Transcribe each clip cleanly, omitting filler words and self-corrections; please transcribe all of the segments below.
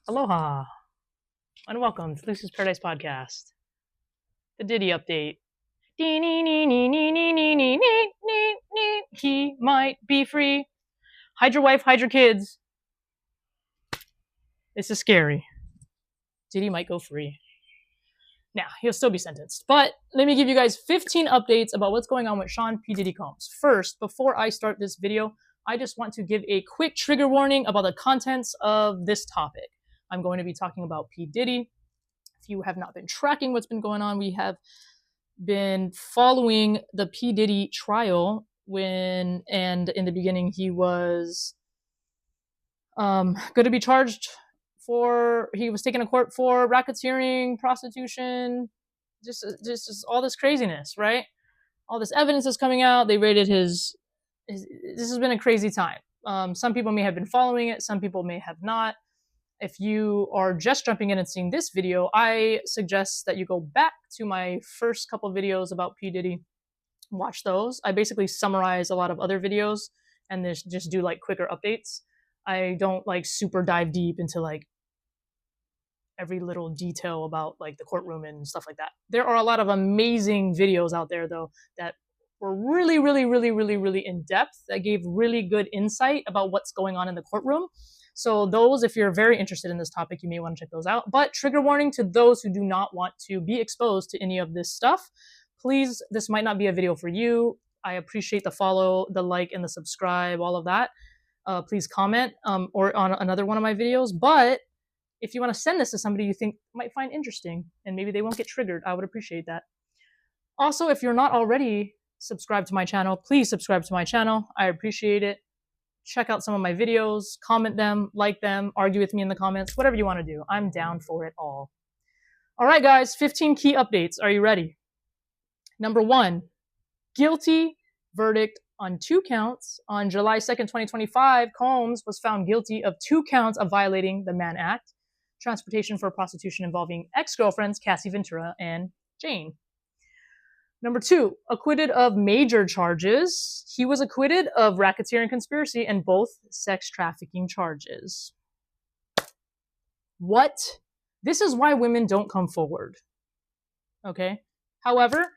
Aloha, and welcome to Lucy's Paradise Podcast. The Diddy update. He might be free. Hide your wife, hide your kids. This is scary. Diddy might go free. Now, he'll still be sentenced. But let me give you guys 15 updates about what's going on with Sean P. Diddy Combs. First, before I start this video, I just want to give a quick trigger warning about the contents of this topic. I'm going to be talking about P. Diddy. If you have not been tracking what's been going on, we have been following the P. Diddy trial and in the beginning he was going to be charged he was taken to court for racketeering, prostitution, just all this craziness, right? All this evidence is coming out. They raided his this has been a crazy time. Some people may have been following it. Some people may have not. If you are just jumping in and seeing this video, I suggest that you go back to my first couple videos about P. Diddy. Watch those. I basically summarize a lot of other videos and just do like quicker updates. I don't like super dive deep into like every little detail about like the courtroom and stuff like that. There are a lot of amazing videos out there though that were really in depth, that gave really good insight about what's going on in the courtroom. So those, if you're very interested in this topic, you may want to check those out. But trigger warning to those who do not want to be exposed to any of this stuff. Please, this might not be a video for you. I appreciate the follow, the like, and the subscribe, all of that. Please comment or on another one of my videos. But if you want to send this to somebody you think might find interesting and maybe they won't get triggered, I would appreciate that. Also, if you're not already subscribed to my channel, please subscribe to my channel. I appreciate it. Check out some of my videos, comment them, like them, argue with me in the comments, whatever you want to do. I'm down for it all. All right, guys, 15 key updates. Are you ready? Number 1, guilty verdict on 2 counts. On July 2nd, 2025, Combs was found guilty of 2 counts of violating the Mann Act, transportation for prostitution involving ex-girlfriends Cassie Ventura and Jane. Number 2, acquitted of major charges. He was acquitted of racketeering conspiracy and both sex trafficking charges. What? This is why women don't come forward. Okay? However,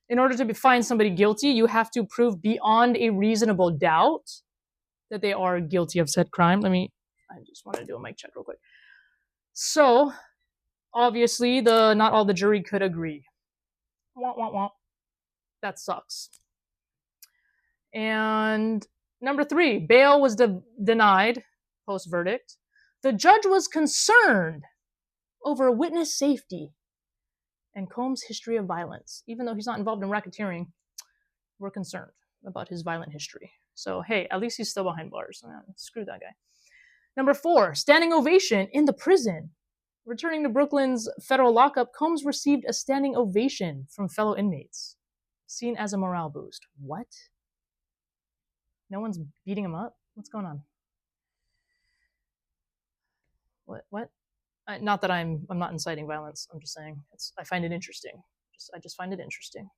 in order to find somebody guilty, you have to prove beyond a reasonable doubt that they are guilty of said crime. I just want to do a mic check real quick. So, obviously, not all the jury could agree. Womp, womp, womp. That sucks. And number 3, bail was denied post-verdict. The judge was concerned over witness safety and Combs' history of violence. Even though he's not involved in racketeering, we're concerned about his violent history. So, hey, at least he's still behind bars. Screw that guy. Number 4, standing ovation in the prison. Returning to Brooklyn's federal lockup, Combs received a standing ovation from fellow inmates, seen as a morale boost. What? No one's beating him up? What's going on? What? Not that I'm not inciting violence. I'm just saying I find it interesting. I just find it interesting.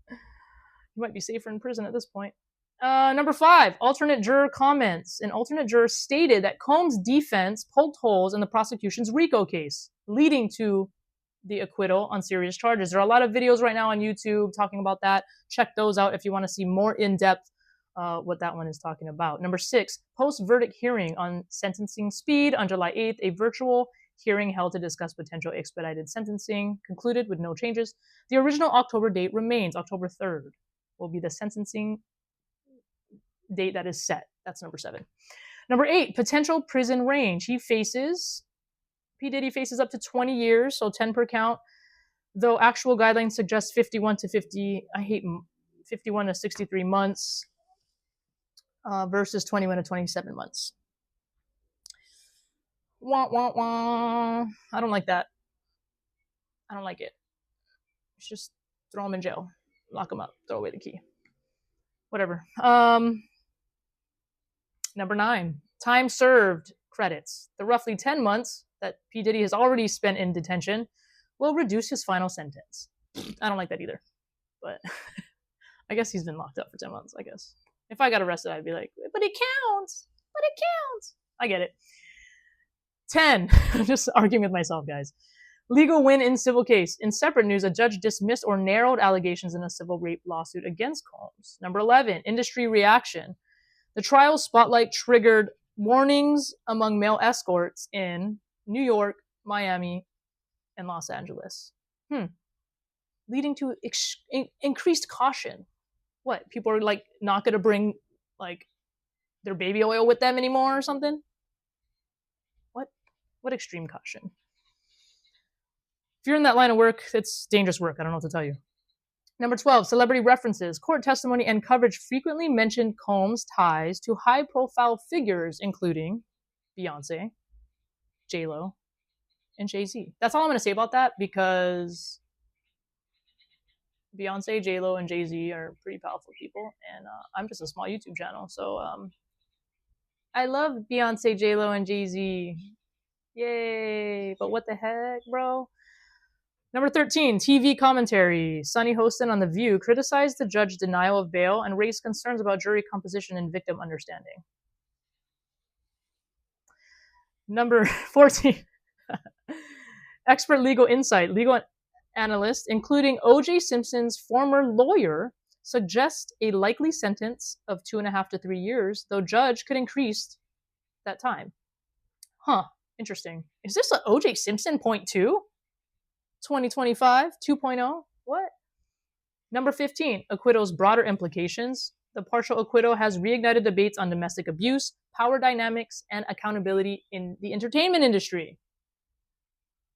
You might be safer in prison at this point. Number 5, alternate juror comments. An alternate juror stated that Combs' defense poked holes in the prosecution's RICO case, leading to the acquittal on serious charges. There are a lot of videos right now on YouTube talking about that. Check those out if you want to see more in-depth what that one is talking about. Number 6, post-verdict hearing on sentencing speed. On July 8th, a virtual hearing held to discuss potential expedited sentencing concluded with no changes. The original October date remains. October 3rd will be the sentencing date that is set. That's number 7. Number 8, potential prison range. P. Diddy faces up to 20 years, so 10 per count, though actual guidelines suggest 51 to 63 months versus 21 to 27 months. Wah, wah, wah. I don't like that. I don't like it. It's just throw him in jail, lock him up, throw away the key. Whatever. Number 9, time served credits. The roughly 10 months that P. Diddy has already spent in detention will reduce his final sentence. I don't like that either. But I guess he's been locked up for 10 months, I guess. If I got arrested, I'd be like, but it counts. I get it. 10. I'm just arguing with myself, guys. Legal win in civil case. In separate news, a judge dismissed or narrowed allegations in a civil rape lawsuit against Combs. Number 11, industry reaction. The trial spotlight triggered warnings among male escorts in New York, Miami, and Los Angeles. Leading to increased caution. What? People are like not going to bring like their baby oil with them anymore or something? What extreme caution? If you're in that line of work, it's dangerous work. I don't know what to tell you. Number 12, celebrity references. Court testimony and coverage frequently mentioned Combs' ties to high-profile figures, including Beyonce, J-Lo, and Jay-Z. That's all I'm going to say about that because Beyonce, J-Lo, and Jay-Z are pretty powerful people, and I'm just a small YouTube channel, so I love Beyonce, J-Lo, and Jay-Z. Yay! But what the heck, bro? Number 13, TV commentary. Sonny Hostin on The View criticized the judge's denial of bail and raised concerns about jury composition and victim understanding. Number 14, expert legal insight. Legal analysts, including O.J. Simpson's former lawyer, suggest a likely sentence of 2.5 to 3 years, though judge could increase that time. Interesting. Is this an O.J. Simpson point 2? 2025 2.0? What? Number 15, acquittal's broader implications. The partial acquittal has reignited debates on domestic abuse, power dynamics, and accountability in the entertainment industry.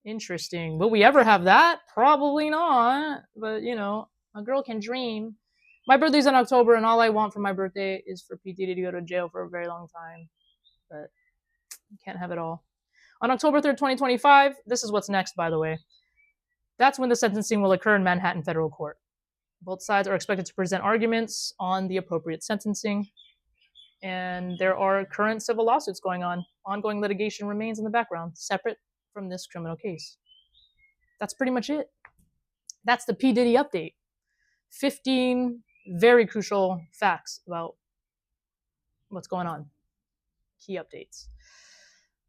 Interesting. Will we ever have that? Probably not. But, you know, a girl can dream. My birthday's in October, and all I want for my birthday is for P. Diddy to go to jail for a very long time. But you can't have it all. On October 3rd, 2025, this is what's next, by the way. That's when the sentencing will occur in Manhattan Federal Court. Both sides are expected to present arguments on the appropriate sentencing. And there are current civil lawsuits going on. Ongoing litigation remains in the background, separate from this criminal case. That's pretty much it. That's the P. Diddy update. 15 very crucial facts about what's going on. Key updates.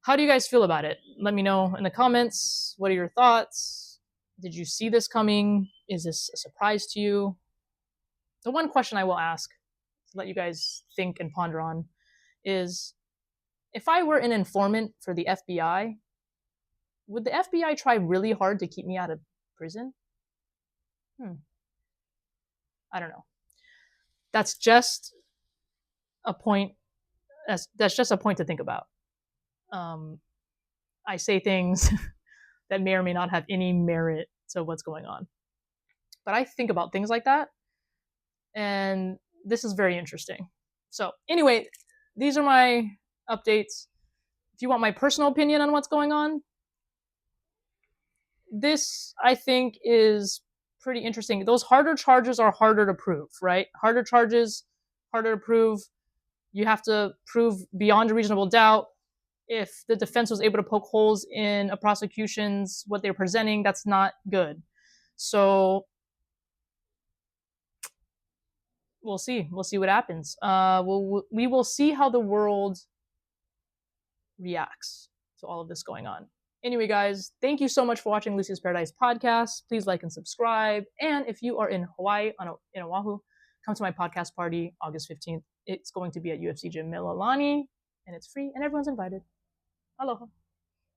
How do you guys feel about it? Let me know in the comments. What are your thoughts? Did you see this coming? Is this a surprise to you? The one question I will ask, to let you guys think and ponder on, is if I were an informant for the FBI, would the FBI try really hard to keep me out of prison? I don't know. That's just a point. That's just a point to think about. I say things that may or may not have any merit to what's going on. But I think about things like that, and this is very interesting. So anyway, these are my updates. If you want my personal opinion on what's going on, this, I think, is pretty interesting. Those harder charges are harder to prove, right? Harder charges, harder to prove. You have to prove beyond a reasonable doubt. If the defense was able to poke holes in a prosecution's what they're presenting, that's not good. So we'll see. We'll see what happens. We will see how the world reacts to all of this going on. Anyway, guys, thank you so much for watching Lucy's Paradise podcast. Please like and subscribe. And if you are in Hawaii, in Oahu, come to my podcast party August 15th. It's going to be at UFC Gym Mililani, and it's free, and everyone's invited. Aloha.